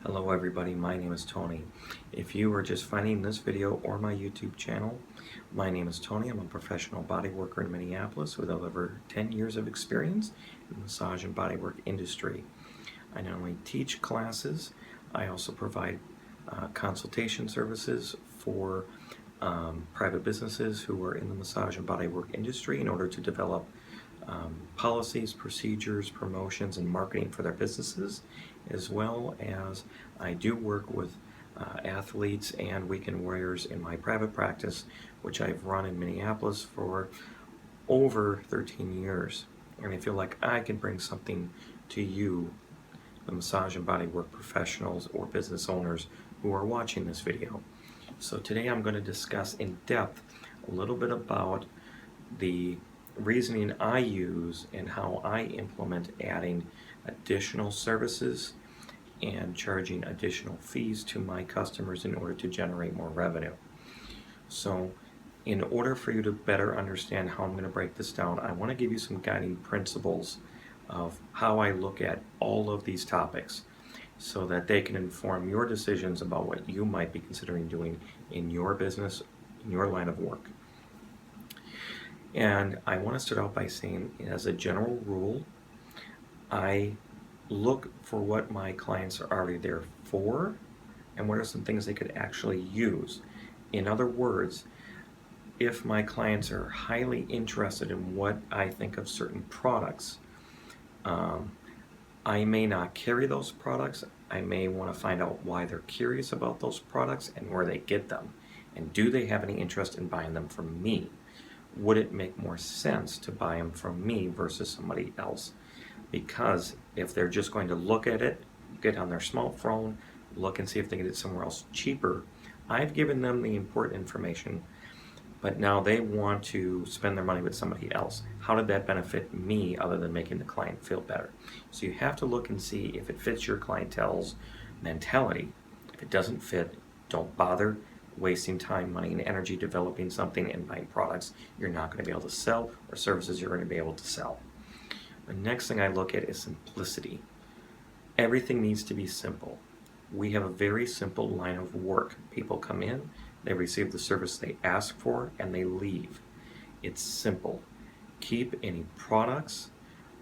Hello everybody, my name is Tony. If you are just finding this video or my YouTube channel, my name is Tony. I'm a professional body worker in Minneapolis with over 10 years of experience in the massage and bodywork industry. I not only teach classes, I also provide consultation services for private businesses who are in the massage and bodywork industry in order to develop policies, procedures, promotions, and marketing for their businesses, as well as I do work with athletes and weekend warriors in my private practice, which I've run in Minneapolis for over 13 years. And I feel like I can bring something to you, the massage and bodywork professionals or business owners who are watching this video. So today I'm going to discuss in depth a little bit about the reasoning I use and how I implement adding additional services and charging additional fees to my customers in order to generate more revenue. So in order for you to better understand how I'm going to break this down, I want to give you some guiding principles of how I look at all of these topics so that they can inform your decisions about what you might be considering doing in your business, in your line of work. And I want to start out by saying, as a general rule, I look for what my clients are already there for and what are some things they could actually use. In other words, if my clients are highly interested in what I think of certain products, I may not carry those products. I may want to find out why they're curious about those products and where they get them. And do they have any interest in buying them from me? Would it make more sense to buy them from me versus somebody else? Because if they're just going to look at it, get on their smartphone, look and see if they can get it somewhere else cheaper, I've given them the important information, but now they want to spend their money with somebody else. How did that benefit me other than making the client feel better? So you have to look and see if it fits your clientele's mentality. If it doesn't fit, don't bother wasting time, money, and energy developing something and buying products you're not going to be able to sell or services you're going to be able to sell. The next thing I look at is simplicity. Everything needs to be simple. We have a very simple line of work. People come in, they receive the service they ask for, and they leave. It's simple. Keep any products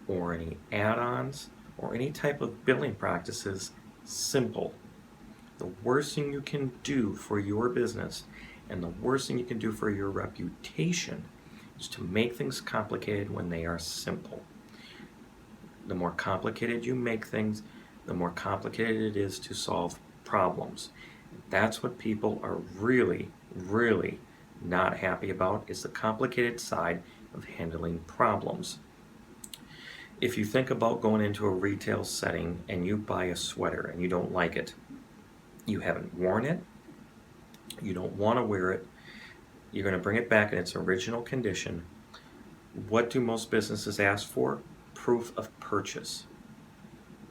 or any add-ons or any type of billing practices simple. The worst thing you can do for your business and the worst thing you can do for your reputation is to make things complicated when they are simple. The more complicated you make things, the more complicated it is to solve problems. That's what people are really, really not happy about, is the complicated side of handling problems. If you think about going into a retail setting and you buy a sweater and you don't like it, you haven't worn it, you don't want to wear it, you're going to bring it back in its original condition. What do most businesses ask for? Proof of purchase.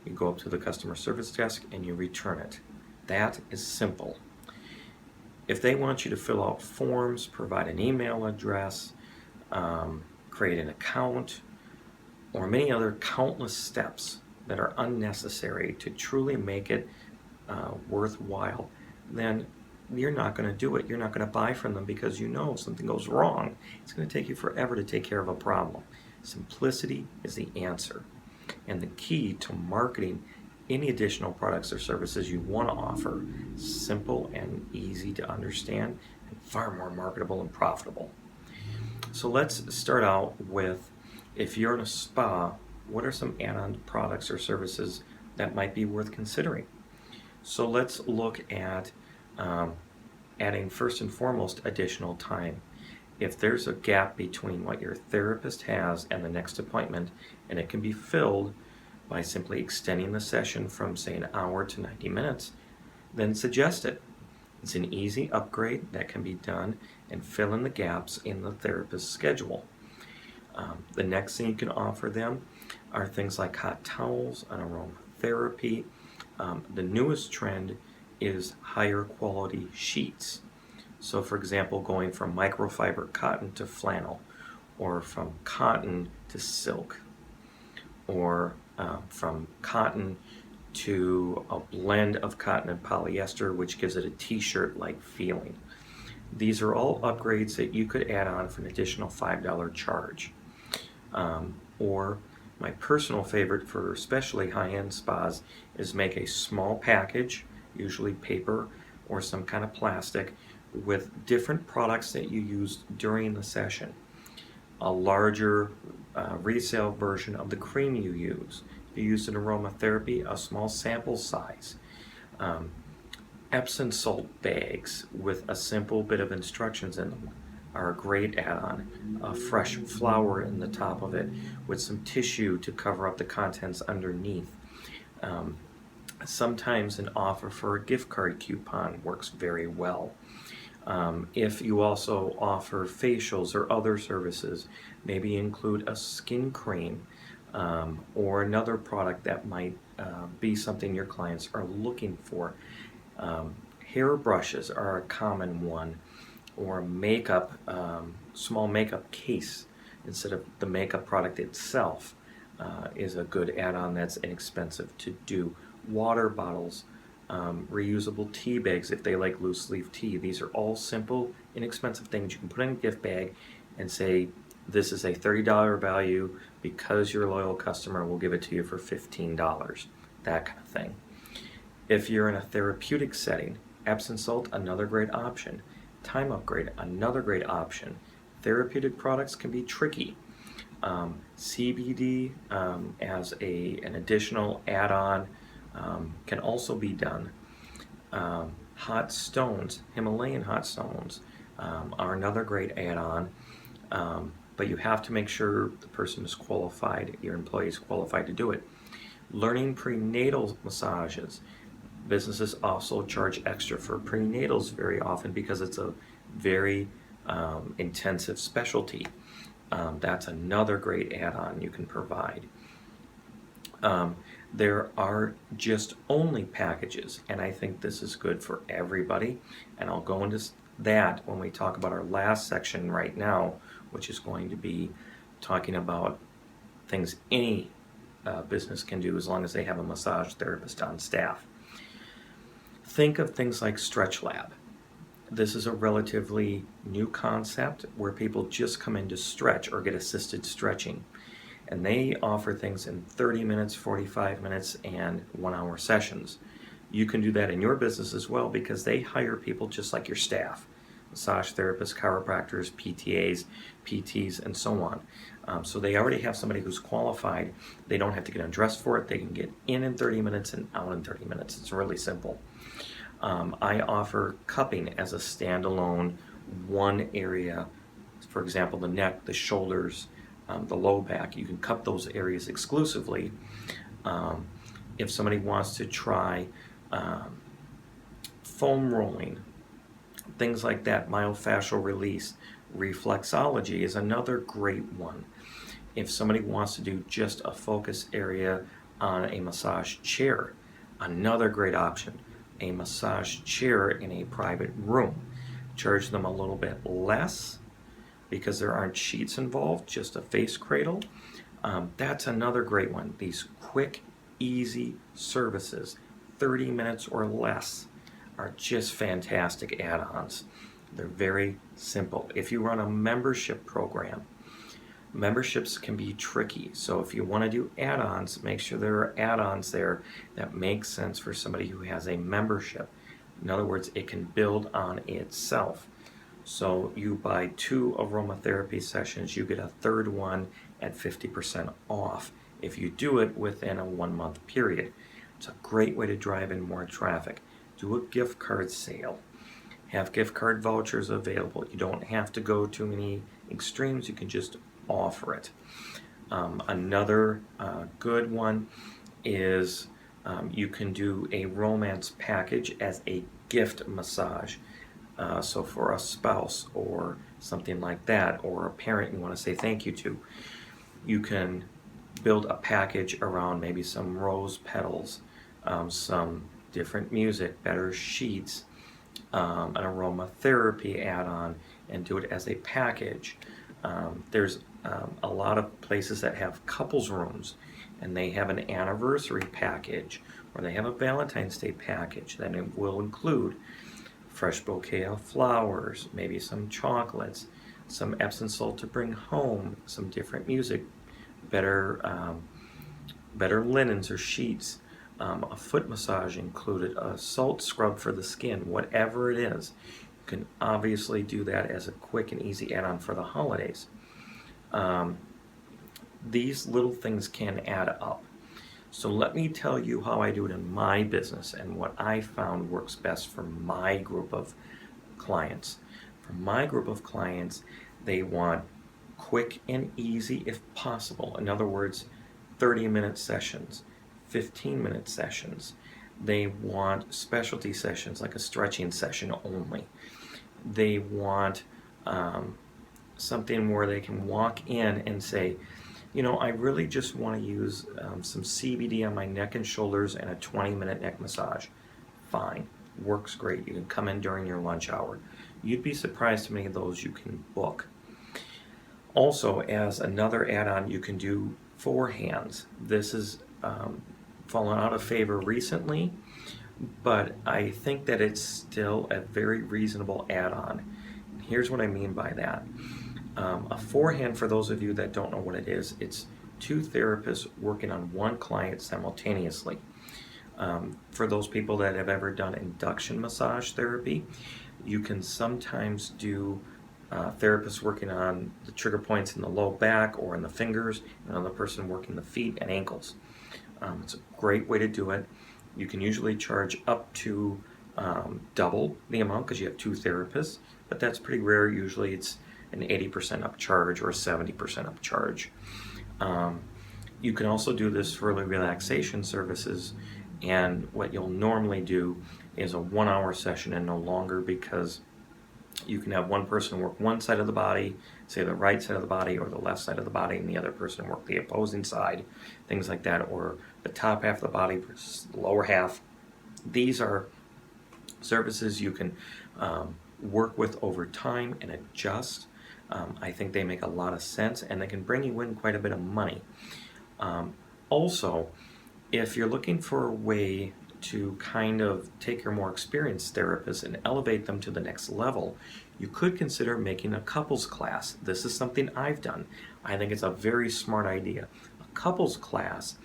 You go up to the customer service desk and you return it. That is simple. If they want you to fill out forms, provide an email address, create an account, or many other countless steps that are unnecessary to truly make it worthwhile, then you're not going to do it. You're not going to buy from them because you know if something goes wrong, it's going to take you forever to take care of a problem. Simplicity is the answer. And the key to marketing any additional products or services you want to offer, simple and easy to understand, and far more marketable and profitable. So let's start out with, if you're in a spa, what are some add-on products or services that might be worth considering? So let's look at adding, first and foremost, additional time. If there's a gap between what your therapist has and the next appointment, and it can be filled by simply extending the session from, say, an hour to 90 minutes, then suggest it. It's an easy upgrade that can be done and fill in the gaps in the therapist's schedule. The next thing you can offer them are things like hot towels and aromatherapy. The newest trend is higher quality sheets. So for example, going from microfiber cotton to flannel, or from cotton to silk, or from cotton to a blend of cotton and polyester, which gives it a t-shirt-like feeling. These are all upgrades that you could add on for an additional $5 charge. Or my personal favorite for especially high-end spas is make a small package, usually paper or some kind of plastic, with different products that you use during the session. A larger resale version of the cream you use. If you use an aromatherapy, a small sample size. Epsom salt bags with a simple bit of instructions in them are a great add-on. A fresh flower in the top of it with some tissue to cover up the contents underneath. Sometimes an offer for a gift card coupon works very well. If you also offer facials or other services, maybe include a skin cream or another product that might be something your clients are looking for. Hair brushes are a common one, or makeup, small makeup case instead of the makeup product itself is a good add-on that's inexpensive to do. Water bottles, reusable tea bags if they like loose leaf tea. These are all simple, inexpensive things you can put in a gift bag and say, this is a $30 value because you're a loyal customer, we'll give it to you for $15, that kind of thing. If you're in a therapeutic setting, Epsom salt, another great option. Time upgrade, another great option. Therapeutic products can be tricky. CBD as an additional add-on can also be done. Hot stones, Himalayan hot stones, are another great add-on, but you have to make sure the person is qualified, your employee is qualified to do it. Learning prenatal massages. Businesses also charge extra for prenatals very often because it's a very intensive specialty. That's another great add-on you can provide. There are just only packages, and I think this is good for everybody, and I'll go into that when we talk about our last section right now, which is going to be talking about things any business can do as long as they have a massage therapist on staff. Think of things like Stretch Lab. This is a relatively new concept where people just come in to stretch or get assisted stretching. And they offer things in 30 minutes, 45 minutes, and 1-hour sessions. You can do that in your business as well because they hire people just like your staff. Massage therapists, chiropractors, PTAs, PTs, and so on. So they already have somebody who's qualified. They don't have to get undressed for it. They can get in 30 minutes and out in 30 minutes. It's really simple. I offer cupping as a standalone one area. For example, the neck, the shoulders, the low back. You can cup those areas exclusively. If somebody wants to try foam rolling, things like that, myofascial release, reflexology is another great one. If somebody wants to do just a focus area on a massage chair, another great option. A massage chair in a private room. Charge them a little bit less because there aren't sheets involved, just a face cradle. That's another great one. These quick, easy services, 30 minutes or less, are just fantastic add-ons. They're very simple. If you run a membership program, memberships can be tricky. So if you want to do add-ons, make sure there are add-ons there that make sense for somebody who has a membership. In other words, it can build on itself. So you buy 2 aromatherapy sessions, you get a third one at 50% off if you do it within a 1-month period. It's a great way to drive in more traffic. Do a gift card sale. Have gift card vouchers available. You don't have to go to any extremes. You can just offer it. Another good one is you can do a romance package as a gift massage. So for a spouse or something like that, or a parent you want to say thank you to, you can build a package around maybe some rose petals, some different music, better sheets, an aromatherapy add-on, and do it as a package. There's a lot of places that have couples rooms, and they have an anniversary package or they have a Valentine's Day package, then it will include fresh bouquet of flowers, maybe some chocolates, some Epsom salt to bring home, some different music, better linens or sheets, a foot massage included, a salt scrub for the skin, whatever it is. You can obviously do that as a quick and easy add-on for the holidays. These little things can add up. So let me tell you how I do it in my business and what I found works best for my group of clients. For my group of clients, they want quick and easy if possible. In other words, 30-minute sessions, 15-minute sessions. They want specialty sessions like a stretching session only. They want something where they can walk in and say, you know, I really just want to use some CBD on my neck and shoulders and a 20-minute neck massage. Fine, works great. You can come in during your lunch hour. You'd be surprised how many of those you can book. Also, as another add-on, you can do forehands. This has fallen out of favor recently, but I think that it's still a very reasonable add-on. Here's what I mean by that. A forehand, for those of you that don't know what it is, it's two therapists working on one client simultaneously. For those people that have ever done induction massage therapy, you can sometimes do therapists working on the trigger points in the low back or in the fingers, and another person working the feet and ankles. It's a great way to do it. You can usually charge up to double the amount because you have two therapists, but that's pretty rare. Usually it's an 80% upcharge or a 70% upcharge. You can also do this for the relaxation services, and what you'll normally do is a 1-hour session and no longer, because you can have one person work one side of the body, say the right side of the body or the left side of the body, and the other person work the opposing side, things like that, or the top half of the body versus the lower half. These are services you can work with over time and adjust. I think they make a lot of sense, and they can bring you in quite a bit of money. Also, if you're looking for a way to kind of take your more experienced therapists and elevate them to the next level, you could consider making a couples class. This is something I've done. I think it's a very smart idea. A couples class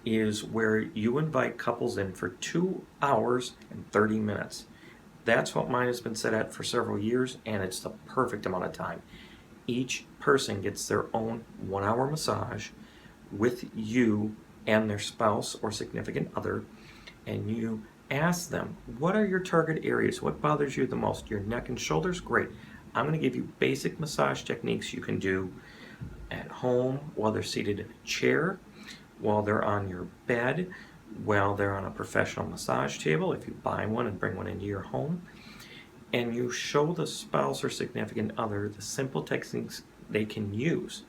is where you invite couples in for 2 hours and 30 minutes. That's what mine has been set at for several years, and it's the perfect amount of time. Each person gets their own 1-hour massage with you and their spouse or significant other, and you ask them, what are your target areas? What bothers you the most? Your neck and shoulders? Great. I'm going to give you basic massage techniques you can do at home while they're seated in a chair, while they're on your bed, while they're on a professional massage table, if you buy one and bring one into your home. And you show the spouse or significant other the simple techniques they can use.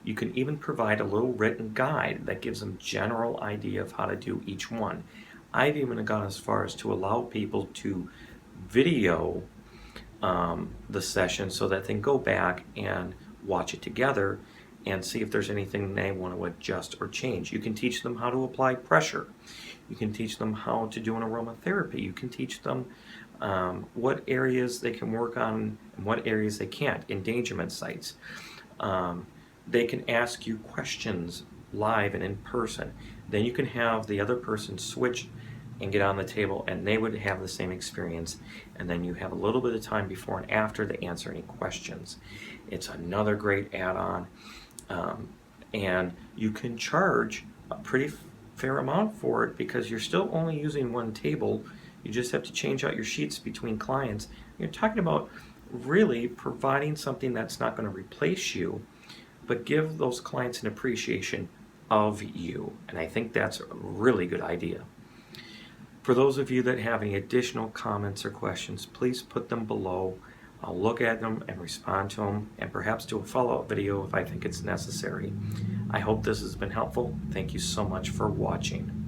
You can even provide a little written guide that gives them general idea of how to do each one. I've even gone as far as to allow people to video the session so that they can go back and watch it together and see if there's anything they want to adjust or change. You can teach them how to apply pressure. You can teach them how to do an aromatherapy. You can teach them what areas they can work on and what areas they can't, endangerment sites. They can ask you questions live and in person. Then you can have the other person switch and get on the table, and they would have the same experience. And then you have a little bit of time before and after to answer any questions. It's another great add-on. And you can charge a pretty fair amount for it because you're still only using one table. You just have to change out your sheets between clients. You're talking about really providing something that's not going to replace you, but give those clients an appreciation of you. And I think that's a really good idea. For those of you that have any additional comments or questions, please put them below. I'll look at them and respond to them, and perhaps do a follow-up video if I think it's necessary. I hope this has been helpful. Thank you so much for watching.